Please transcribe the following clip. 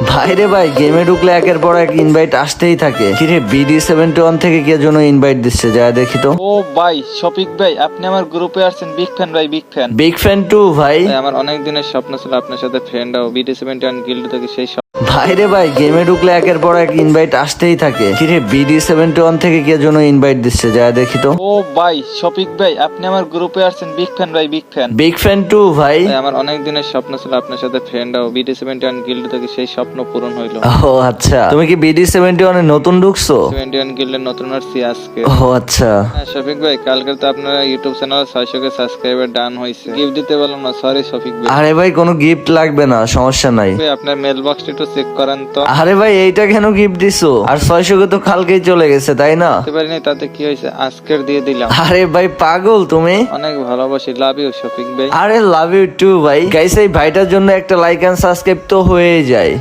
ভাইরে ভাই, গেমে ঢুকলে একের পর এক ইনভাইট আসতেই থাকে। কিরে, BD71 থেকে কে জন্য ইনভাইট দিচ্ছে, যা দেখি তো। ও ভাই, শফিক ভাই, আপনি আমার গ্রুপে আসছেন। বিগ ফ্যান ভাই, big fan. Big fan too ভাই। আমার অনেক দিনের স্বপ্ন ছিল আপনার সাথে ফ্রেন্ড হও, BD71 গিল্ড থেকে সেই ভাইরে ভাই, গেমে ঢুকলে একের পর এক ইনভাইট আসতেই থাকে। কিরে, BD71 থেকে কে জন্য ইনভাইট দিচ্ছে, যা দেখি তো। ও ভাই, শফিক ভাই, আপনি আমার গ্রুপে আসছেন। বিগ ফ্যান ভাই, big fan. Big fan too ভাই। আমার অনেক দিনের স্বপ্ন ছিল আপনার সাথে ফ্রেন্ড হও, BD71 গিল্ড থেকে সেই স্বপ্ন পূরণ হইলো। ও আচ্ছা, তুমি কি BD71 এ নতুন ঢুকছো? 71 গিল্ডের নতুন আসছি আজকে। ও আচ্ছা। হ্যাঁ শফিক ভাই, কালকে তো আপনার ইউটিউব চ্যানেল 600 কে সাবস্ক্রাইবার ডান হয়েছে। গিফট দিতে পারলাম না, সরি শফিক ভাই। আরে ভাই, কোনো গিফট লাগবে না, সমস্যা নাই। ভাই, আপনার মেল বক্সটা একটু চেক করেন তো। আরে ভাই, এইটা কেন গিফট দিছো? আর 600 কে তো কালকেই চলে গেছে, তাই না? বুঝতে পারিনি, তাতে কি হয়েছে, আজকের দিয়ে দিলাম। আরে ভাই পাগল তুমি। অনেক ভালোবাসি, লাভ ইউ শফিক ভাই। আরে লাভ ইউ টু ভাই। গাইস, এই ভাইটার জন্য একটা লাইক এন্ড সাবস্ক্রাইব তো হয়ে যায়।